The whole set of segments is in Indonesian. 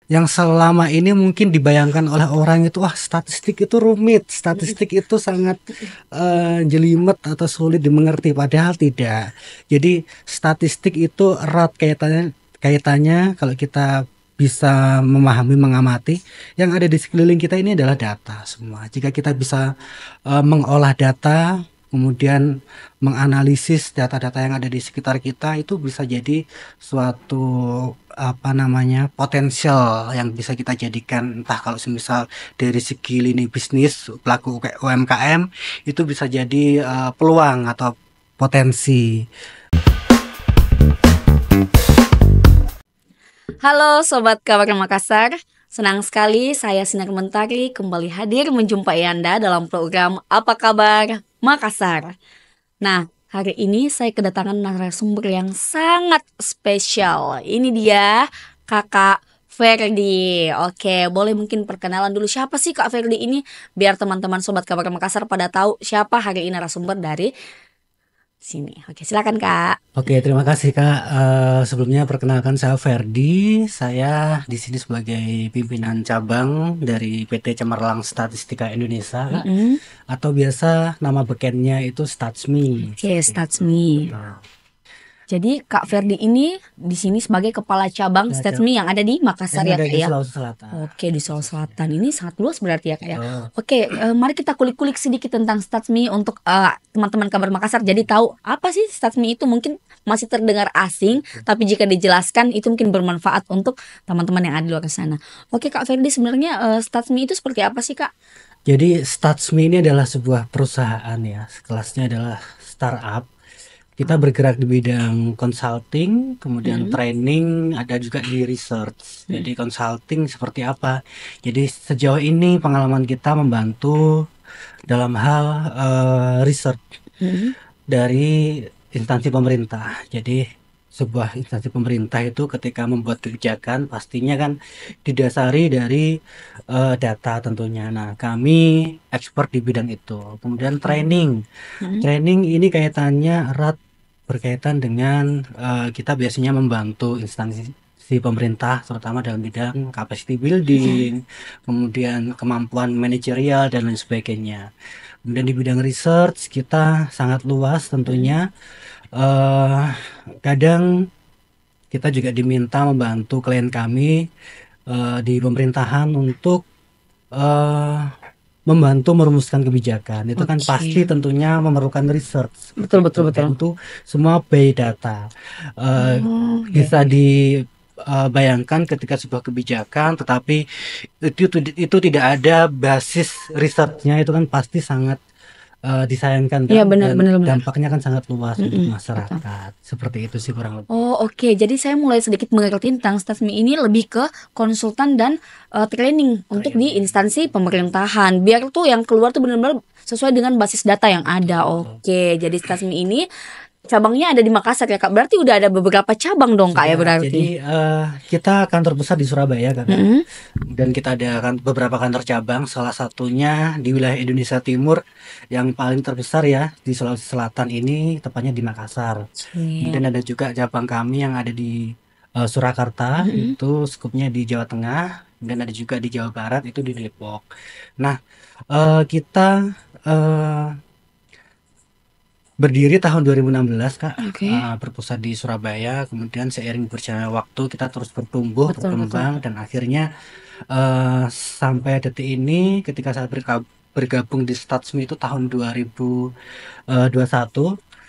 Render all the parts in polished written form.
yang selama ini mungkin dibayangkan oleh orang itu, wah statistik itu rumit, statistik itu sangat jelimet atau sulit dimengerti, padahal tidak. Jadi statistik itu erat kaitannya kalau kita bisa memahami, mengamati yang ada di sekeliling kita ini adalah data semua. Jika kita bisa mengolah data, kemudian menganalisis data-data yang ada di sekitar kita, itu bisa jadi suatu potensial yang bisa kita jadikan, entah kalau semisal dari segi lini bisnis pelaku UMKM itu bisa jadi peluang atau potensi. Halo Sobat Kabar Makassar, senang sekali saya Sinar Mentari kembali hadir menjumpai Anda dalam program Apa Kabar Makassar. Nah, hari ini saya kedatangan narasumber yang sangat spesial. Ini dia Kakak Ferdi. Oke, boleh mungkin perkenalan dulu siapa sih Kak Ferdi ini? Biar teman-teman Sobat Kabar Makassar pada tahu siapa hari ini narasumber dari sini. Oke, silakan Kak. Oke, terima kasih Kak. Sebelumnya perkenalkan, saya Ferdi. Saya di sini sebagai pimpinan cabang dari PT Cemerlang Statistika Indonesia, Kak. Atau biasa nama bekennya itu Statsmi. Oke, Statsmi. Jadi Kak Ferdi ini di sini sebagai kepala cabang Statsmi yang ada di Makassar ya Kak ya. Sulawesi Selatan. Oke, di Sulawesi Selatan. Ini sangat luas berarti ya Kak ya. Oke, mari kita kulik-kulik sedikit tentang Statsmi untuk teman-teman Kabar Makassar. Jadi tahu apa sih Statsmi itu, mungkin masih terdengar asing, tapi jika dijelaskan itu mungkin bermanfaat untuk teman-teman yang ada di luar sana. Oke Kak Ferdi, sebenarnya Statsmi itu seperti apa sih Kak? Jadi Statsmi ini adalah sebuah perusahaan ya, kelasnya adalah startup. Kita bergerak di bidang consulting, kemudian training, ada juga di research. Jadi consulting seperti apa? Jadi sejauh ini pengalaman kita membantu dalam hal research dari instansi pemerintah. Jadi sebuah instansi pemerintah itu ketika membuat kebijakan pastinya kan didasari dari data tentunya. Nah, kami expert di bidang itu. Kemudian training. Training ini kaitannya erat berkaitan dengan kita biasanya membantu instansi pemerintah terutama dalam bidang capacity building, kemudian kemampuan manajerial dan lain sebagainya. Kemudian di bidang research kita sangat luas tentunya. Kadang kita juga diminta membantu klien kami di pemerintahan untuk membantu merumuskan kebijakan. Itu kan pasti tentunya memerlukan research. Betul. Itu semua by data. Bisa dibayangkan ketika sebuah kebijakan, tetapi itu tidak ada basis researchnya, itu kan pasti sangat disayangkan kan. Iya, benar. Dampaknya kan sangat luas untuk masyarakat. Seperti itu sih kurang lebih. Oh oke, jadi saya mulai sedikit mengerti tentang Statsmi ini lebih ke konsultan dan training untuk di instansi pemerintahan. Biar tuh yang keluar tuh benar-benar sesuai dengan basis data yang ada. Oke, jadi Statsmi ini cabangnya ada di Makassar ya Kak. Berarti udah ada beberapa cabang dong Kak ya berarti. Jadi kita kantor besar di Surabaya kan. Dan kita ada beberapa kantor cabang, salah satunya di wilayah Indonesia Timur yang paling terbesar ya di Sulawesi Selatan ini, tepatnya di Makassar. Kemudian ada juga cabang kami yang ada di Surakarta, itu skupnya di Jawa Tengah, dan ada juga di Jawa Barat, itu di Depok. Nah, kita berdiri tahun 2016 Kak, berpusat di Surabaya. Kemudian seiring berjalannya waktu kita terus bertumbuh, berkembang, dan akhirnya sampai detik ini ketika saya bergabung di Statsmi itu tahun 2021.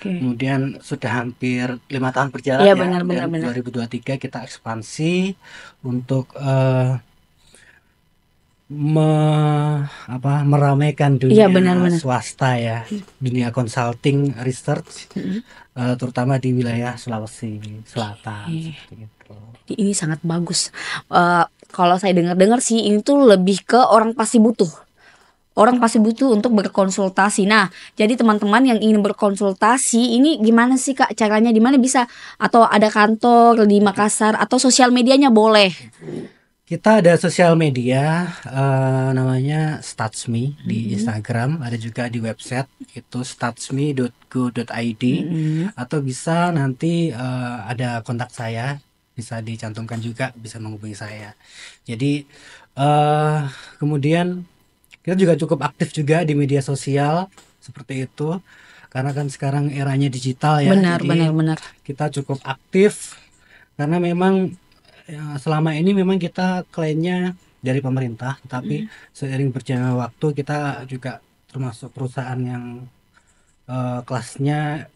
Kemudian sudah hampir 5 tahun berjalan ya, benar. 2023 kita ekspansi untuk meramaikan dunia swasta ya, dunia consulting research, terutama di wilayah Sulawesi Selatan. Gitu. Ini sangat bagus. Kalau saya dengar sih ini tuh lebih ke orang pasti butuh untuk berkonsultasi. Nah, jadi teman-teman yang ingin berkonsultasi ini gimana sih Kak caranya? Di mana bisa? Atau ada kantor di Makassar atau sosial medianya boleh? Kita ada sosial media, namanya Statsmi di Instagram, ada juga di website itu statsmi.go.id, atau bisa nanti ada kontak saya bisa dicantumkan juga, bisa menghubungi saya. Jadi eh kemudian kita juga cukup aktif juga di media sosial seperti itu. Karena kan sekarang eranya digital ya, Benar, benar, jadi benar. kita cukup aktif karena memang selama ini memang kita kliennya dari pemerintah, tapi seiring berjalannya waktu kita juga termasuk perusahaan yang kelasnya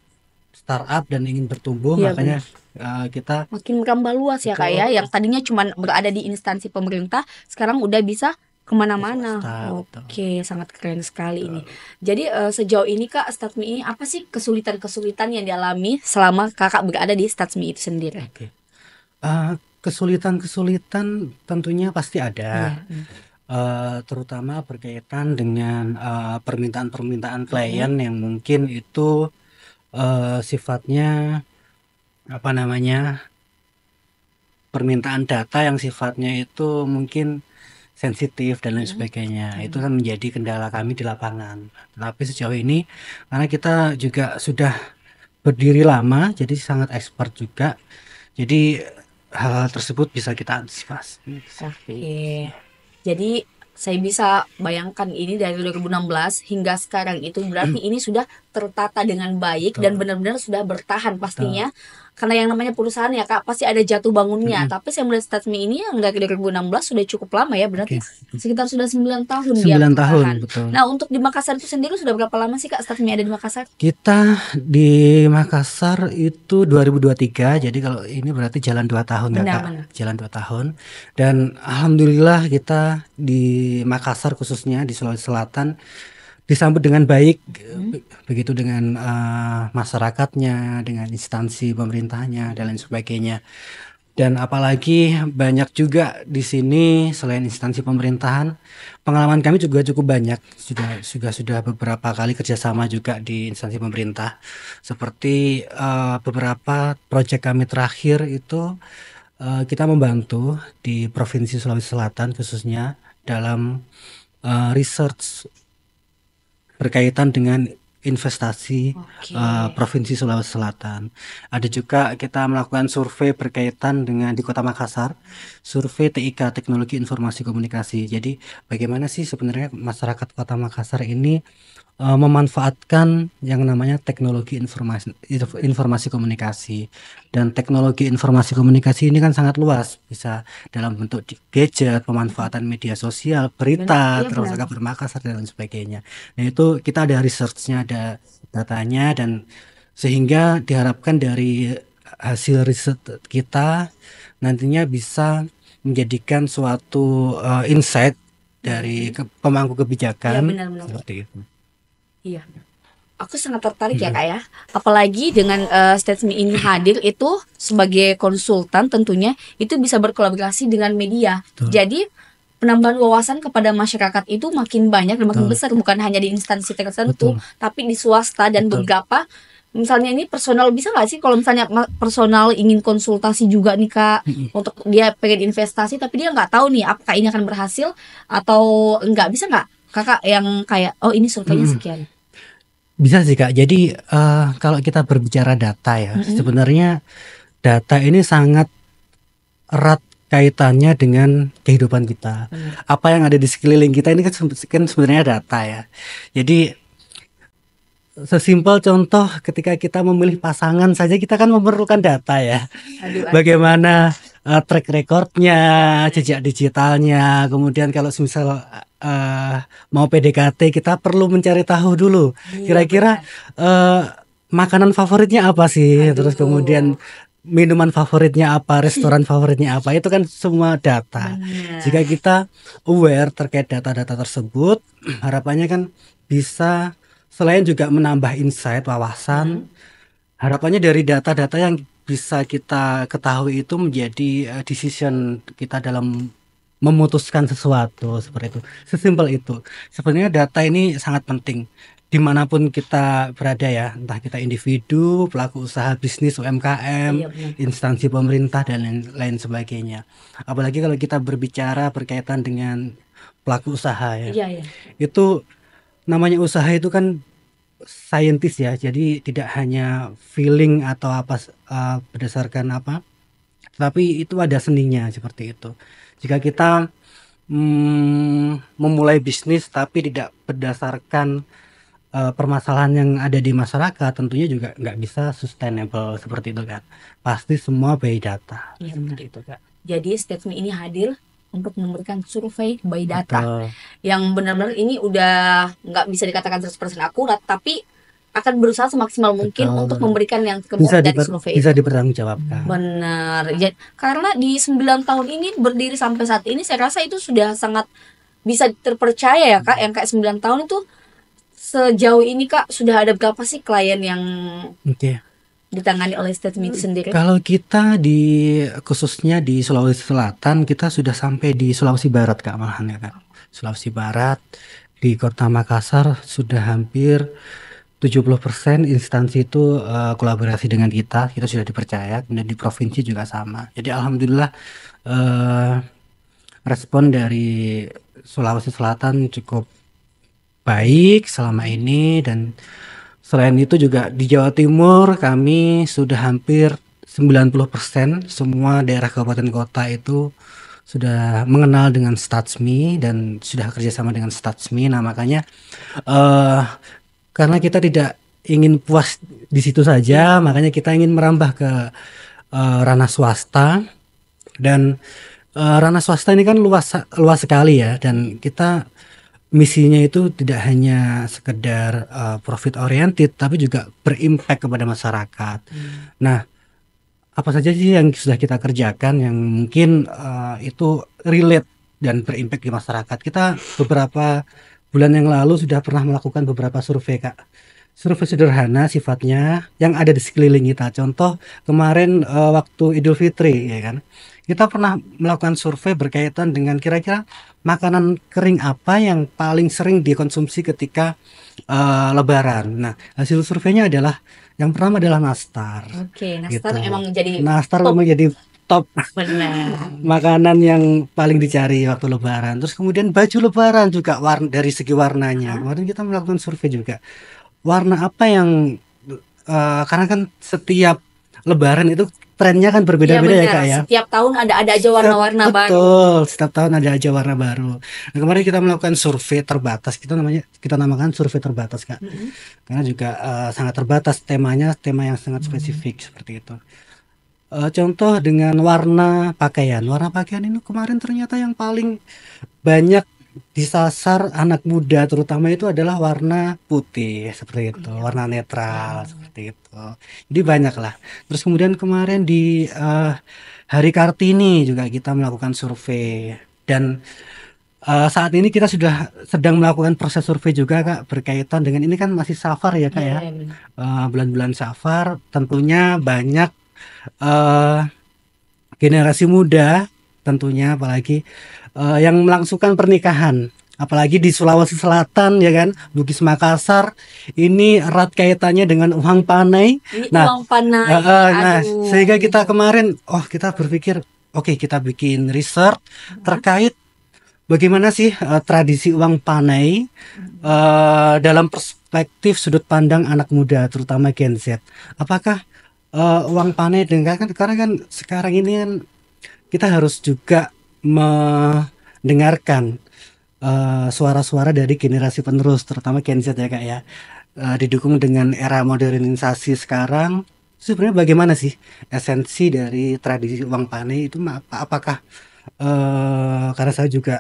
startup dan ingin bertumbuh, Iya, makanya benar. kita Makin merambah luas ya Kak betul ya, yang tadinya cuma berada di instansi pemerintah, sekarang udah bisa ke kemana-mana. swasta, betul. Oke, sangat keren sekali ini. Jadi sejauh ini Kak, Statsmi ini apa sih kesulitan-kesulitan yang dialami selama Kakak berada di Statsmi itu sendiri? Oke. Kesulitan-kesulitan tentunya pasti ada, Iya. terutama berkaitan dengan permintaan-permintaan klien yang mungkin itu sifatnya apa namanya, permintaan data yang sifatnya itu mungkin sensitif dan lain sebagainya. Itu kan menjadi kendala kami di lapangan. Tapi sejauh ini karena kita juga sudah berdiri lama, jadi sangat expert juga. Jadi hal-hal tersebut bisa kita antisipasi. Oke. Jadi saya bisa bayangkan ini dari 2016 hingga sekarang itu berarti ini sudah tertata dengan baik dan Betul. benar-benar sudah bertahan pastinya. Karena yang namanya perusahaan ya Kak, pasti ada jatuh bangunnya. Tapi saya melihat Statsmi ini yang dari 2016 sudah cukup lama ya, berarti Oke. sekitar sudah 9 tahun dia 9 tahun, bertahan. betul. Nah, untuk di Makassar itu sendiri sudah berapa lama sih Kak Statsmi ada di Makassar? Kita di Makassar itu 2023, jadi kalau ini berarti jalan 2 tahun ya Kak, Benar-benar. jalan 2 tahun. Dan alhamdulillah kita di Makassar khususnya di Sulawesi Selatan disambut dengan baik, begitu dengan masyarakatnya, dengan instansi pemerintahnya dan lain sebagainya. Dan apalagi banyak juga di sini selain instansi pemerintahan, pengalaman kami juga cukup banyak. Sudah beberapa kali kerjasama juga di instansi pemerintah. Seperti beberapa proyek kami terakhir itu kita membantu di Provinsi Sulawesi Selatan khususnya dalam research berkaitan dengan investasi Oke. Provinsi Sulawesi Selatan. Ada juga kita melakukan survei berkaitan dengan di Kota Makassar, survei TIK Teknologi Informasi Komunikasi. Jadi bagaimana sih sebenarnya masyarakat Kota Makassar ini memanfaatkan yang namanya teknologi informasi komunikasi. Dan teknologi informasi komunikasi ini kan sangat luas, bisa dalam bentuk gadget, pemanfaatan media sosial, berita, Iya, terus benar. kabar Makassar dan lain sebagainya. Nah itu kita ada research-nya, ada datanya, dan sehingga diharapkan dari hasil riset kita nantinya bisa menjadikan suatu insight dari pemangku Iya, kebijakan benar-benar. seperti itu. Iya. Aku sangat tertarik ya Kak ya. Apalagi dengan Statsmi ini hadir itu sebagai konsultan tentunya itu bisa berkolaborasi dengan media. Betul. Jadi penambahan wawasan kepada masyarakat itu makin banyak dan makin Betul. besar, bukan hanya di instansi tertentu, Betul. tapi di swasta dan Betul. beberapa. Misalnya ini personal, bisa nggak sih kalau misalnya personal ingin konsultasi juga nih Kak, untuk dia pengen investasi tapi dia nggak tahu nih apakah ini akan berhasil atau enggak, bisa nggak Kakak yang kayak oh ini surveinya sekian? Bisa sih Kak. Jadi kalau kita berbicara data ya, sebenarnya data ini sangat erat kaitannya dengan kehidupan kita. Apa yang ada di sekeliling kita ini kan sebenarnya data ya. Jadi sesimpel contoh ketika kita memilih pasangan saja kita kan memerlukan data ya. Aduh, Bagaimana track recordnya, jejak digitalnya, kemudian kalau misal mau PDKT kita perlu mencari tahu dulu kira-kira makanan favoritnya apa sih, terus kemudian minuman favoritnya apa, restoran favoritnya apa, itu kan semua data. Jika kita aware terkait data-data tersebut, harapannya kan bisa selain juga menambah insight, wawasan, harapannya dari data-data yang bisa kita ketahui itu menjadi decision kita dalam memutuskan sesuatu, seperti itu. Sesimpel itu. Sebenarnya data ini sangat penting dimanapun kita berada ya, entah kita individu, pelaku usaha bisnis UMKM, Iya, benar. instansi pemerintah dan lain sebagainya. Apalagi kalau kita berbicara berkaitan dengan pelaku usaha ya. Iya, iya. Itu namanya usaha itu kan saintis ya, jadi tidak hanya feeling atau apa berdasarkan apa Tapi itu ada seninya seperti itu. Jika kita memulai bisnis tapi tidak berdasarkan permasalahan yang ada di masyarakat, tentunya juga nggak bisa sustainable seperti itu kan. Pasti semua by data. Iya, benar. Seperti itu Kak. Jadi statement ini hadir untuk memberikan survei by data Betul. yang benar-benar ini udah nggak bisa dikatakan 100% akurat, tapi akan berusaha semaksimal mungkin Betul. untuk memberikan yang terbaik dari survei bisa itu. dipertanggungjawabkan. Benar. Karena di 9 tahun ini berdiri sampai saat ini, saya rasa itu sudah sangat bisa terpercaya ya Kak. Yang kayak 9 tahun itu sejauh ini Kak sudah ada berapa sih klien yang Oke. ditangani oleh statement itu sendiri? Kalau kita khususnya di Sulawesi Selatan, kita sudah sampai di Sulawesi Barat Kak, malahan ya Kak. Sulawesi Barat, di Kota Makassar sudah hampir 70% instansi itu kolaborasi dengan kita sudah dipercaya. Kemudian di provinsi juga sama. Jadi alhamdulillah respon dari Sulawesi Selatan cukup baik selama ini, dan selain itu juga di Jawa Timur kami sudah hampir 90% semua daerah kabupaten kota itu sudah mengenal dengan Statsme dan sudah kerjasama dengan Statsme. Nah makanya karena kita tidak ingin puas di situ saja, makanya kita ingin merambah ke ranah swasta. Dan ranah swasta ini kan luas sekali ya, dan kita misinya itu tidak hanya sekedar profit oriented, tapi juga berimpact kepada masyarakat. Nah, apa saja sih yang sudah kita kerjakan yang mungkin itu relate dan berimpact di masyarakat? Kita beberapa bulan yang lalu sudah pernah melakukan beberapa survei Kak. Survei sederhana sifatnya yang ada di sekeliling kita. Contoh kemarin waktu Idul Fitri ya kan. Kita pernah melakukan survei berkaitan dengan kira-kira makanan kering apa yang paling sering dikonsumsi ketika Lebaran. Nah, hasil surveinya adalah yang pertama adalah nastar. Oke, nastar Gitu. emang jadi Nastar top. memang jadi top Benar. makanan yang paling dicari waktu Lebaran. Terus kemudian baju Lebaran juga dari segi warnanya. Kemarin kita melakukan survei juga. Warna apa yang karena kan setiap Lebaran itu trennya kan Iya berbeda-beda ya benar. Kak ya. Setiap tahun ada aja warna-warna baru. Betul, setiap tahun ada aja warna baru. Nah, kemarin kita melakukan survei terbatas. Kita namakan survei terbatas Kak. Karena juga sangat terbatas temanya, tema yang sangat spesifik seperti itu. Contoh dengan warna pakaian. Warna pakaian ini kemarin ternyata yang paling banyak disasar anak muda terutama itu adalah warna putih seperti itu, warna netral seperti itu. Jadi banyak lah. Terus kemudian kemarin di Hari Kartini juga kita melakukan survei, dan saat ini kita sudah sedang melakukan proses survei juga Kak, berkaitan dengan ini kan masih Safar ya Kak ya. Bulan-bulan Safar tentunya banyak generasi muda tentunya, apalagi yang melangsungkan pernikahan, apalagi di Sulawesi Selatan ya kan, Bugis Makassar ini erat kaitannya dengan uang panai. Uang panai. Nah, sehingga kita kemarin kita berpikir oke, kita bikin research terkait bagaimana sih tradisi uang panai dalam perspektif sudut pandang anak muda terutama Gen Z. Apakah uang panai dengan karena kan sekarang ini kan kita harus juga mendengarkan suara-suara dari generasi penerus terutama Gen Z ya Kak ya, didukung dengan era modernisasi sekarang. Sebenarnya bagaimana sih esensi dari tradisi uang panai itu? Apakah karena saya juga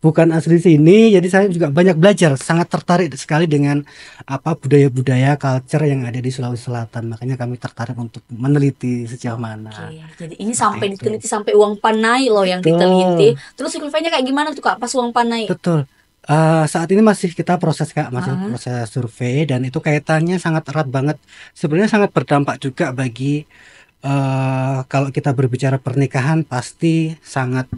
bukan asli sini, jadi saya juga banyak belajar, sangat tertarik sekali dengan budaya-budaya culture yang ada di Sulawesi Selatan. Makanya kami tertarik untuk meneliti sejauh mana. Jadi ini sampai diteliti sampai uang panai loh yang diteliti. Terus surveinya kayak gimana tuh Kak pas uang panai? Betul. Saat ini masih kita proses Kak, masih proses survei, dan itu kaitannya sangat erat banget. Sebenarnya sangat berdampak juga bagi kalau kita berbicara pernikahan pasti sangat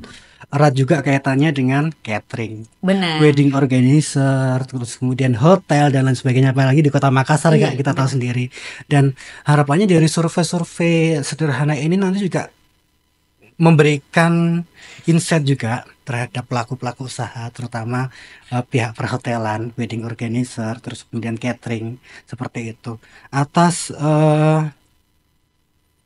erat juga kaitannya dengan catering, wedding organizer, terus kemudian hotel dan lain sebagainya, apalagi di Kota Makassar Kak, kita tahu sendiri. Dan harapannya dari survei-survei sederhana ini nanti juga memberikan insight juga terhadap pelaku-pelaku usaha, terutama pihak perhotelan, wedding organizer, terus kemudian catering seperti itu, atas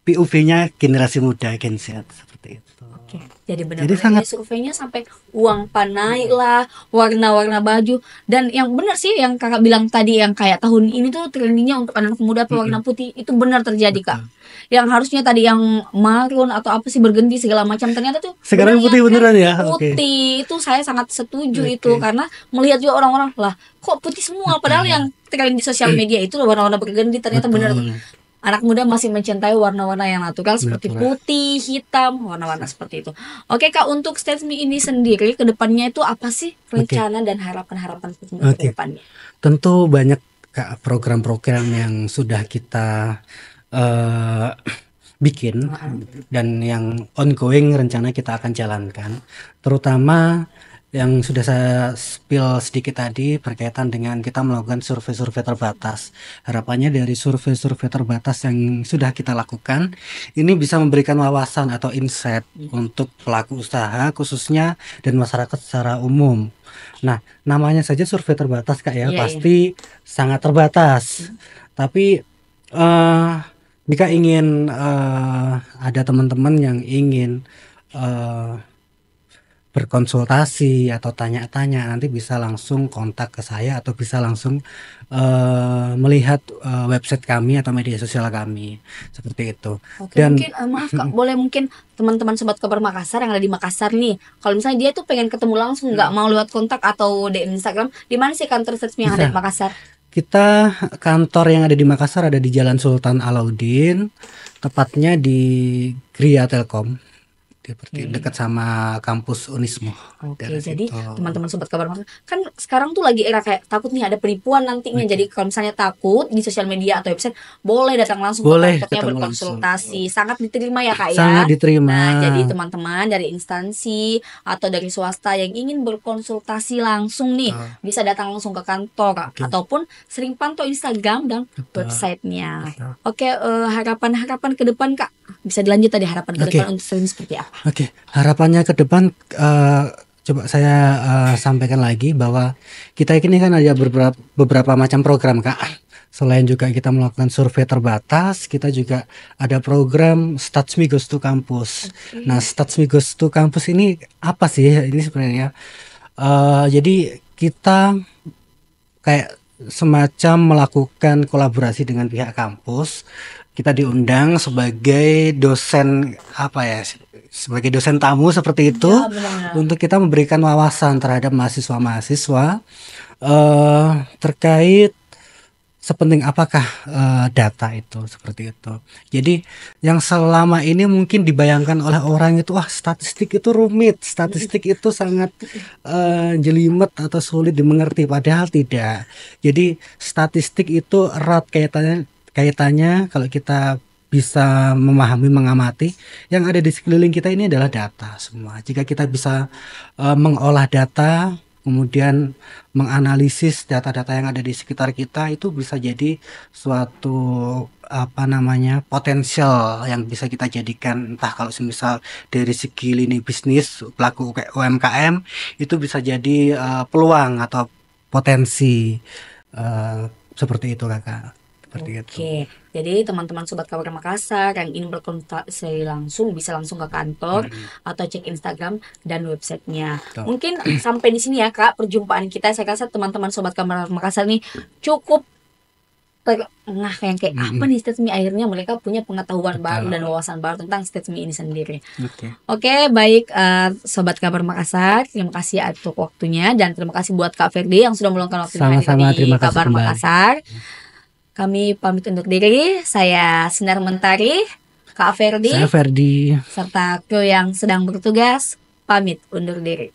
POV-nya generasi muda, Gen Z seperti itu. Oke, jadi Jadi benar-benar sangat ini surveinya sampai uang panai lah, warna-warna baju, dan yang benar sih yang kakak bilang tadi yang kayak tahun ini tuh trendingnya untuk anak muda pewarna putih itu benar terjadi kak. betul. Yang harusnya tadi yang marun atau apa sih berganti segala macam ternyata tuh benar Sekarang yang putih tren beneran ya. Oke. putih itu saya sangat setuju itu Oke. karena melihat juga orang-orang lah kok putih semua padahal yang Betul. tren di sosial media itu warna-warna berganti ternyata benar Betul. anak muda masih mencintai warna-warna yang natural seperti Natural. putih, hitam, warna-warna seperti itu. Oke Kak, untuk Stage Me ini sendiri ke depannya itu apa sih Oke. rencana dan harapan-harapan untuk Oke. ke depannya? Tentu banyak Kak, program-program yang sudah kita eh, bikin dan yang ongoing rencana kita akan jalankan, terutama yang sudah saya spill sedikit tadi berkaitan dengan kita melakukan survei-survei terbatas. Harapannya dari survei-survei terbatas yang sudah kita lakukan ini bisa memberikan wawasan atau insight untuk pelaku usaha khususnya dan masyarakat secara umum. Nah, namanya saja survei terbatas Kak ya, Iya, pasti sangat terbatas. Tapi jika ingin ada teman-teman yang ingin eh, berkonsultasi atau tanya-tanya, nanti bisa langsung kontak ke saya atau bisa langsung melihat website kami atau media sosial kami seperti itu. Oke, Dan mungkin maaf Kak, boleh mungkin teman-teman Sobat Kabar Makassar yang ada di Makassar nih, kalau misalnya dia tuh pengen ketemu langsung nggak mau lewat kontak atau DM Instagram, di mana sih kantor Stage Me yang ada di bisa. Makassar? Kita kantor yang ada di Makassar ada di Jalan Sultan Alauddin, tepatnya di Gria Telkom, seperti dekat sama kampus Unismo. Oke, Dari jadi situ. teman-teman Sobat Kabar Makassar, kan sekarang tuh lagi era kayak takut nih ada penipuan nantinya. Jadi kalau misalnya takut di sosial media atau website, boleh datang langsung Boleh ke kantornya ketemu langsung. berkonsultasi. Sangat diterima ya Kak ya. Sangat diterima. Nah, jadi teman-teman dari instansi atau dari swasta yang ingin berkonsultasi langsung nih, bisa datang langsung ke kantor ataupun sering pantau Instagram dan websitenya. Oke, harapan-harapan ke depan Kak. Bisa dilanjut tadi harapan ke depan untuk sering seperti apa? Oke, harapannya ke depan coba saya sampaikan lagi bahwa kita ini kan ada beberapa macam program Kak. Selain juga kita melakukan survei terbatas, kita juga ada program Stats Me Goes to Campus. Nah, Stats Me Goes to Campus ini apa sih? Ini sebenarnya jadi kita kayak semacam melakukan kolaborasi dengan pihak kampus. Kita diundang sebagai dosen sebagai dosen tamu seperti itu untuk kita memberikan wawasan terhadap mahasiswa-mahasiswa terkait sepenting apakah data itu seperti itu. Jadi yang selama ini mungkin dibayangkan oleh orang itu statistik itu rumit, statistik itu sangat jelimet atau sulit dimengerti, padahal tidak. Jadi statistik itu erat kaitannya kalau kita bisa memahami, mengamati yang ada di sekeliling kita ini adalah data semua. Jika kita bisa mengolah data, kemudian menganalisis data-data yang ada di sekitar kita, itu bisa jadi suatu potensial yang bisa kita jadikan, entah kalau semisal dari segi lini bisnis pelaku UMKM itu bisa jadi peluang atau potensi seperti itu Kakak. Oke, jadi teman-teman Sobat Kabar Makassar yang ingin berkonsultasi langsung bisa langsung ke kantor atau cek Instagram dan websitenya. Mungkin sampai di sini ya Kak perjumpaan kita. Saya rasa teman-teman Sobat Kabar Makassar nih cukup terengah kayak apa nih Stage Me, akhirnya mereka punya pengetahuan baru dan wawasan baru tentang Stage Me ini sendiri. Oke, baik Sobat Kabar Makassar, terima kasih atas waktunya dan terima kasih buat Kak Ferdi yang sudah meluangkan waktunya di Kabar Makassar. Kami pamit undur diri. Saya Sinar Mentari, Kak Ferdi, saya Ferdi, serta kru yang sedang bertugas pamit undur diri.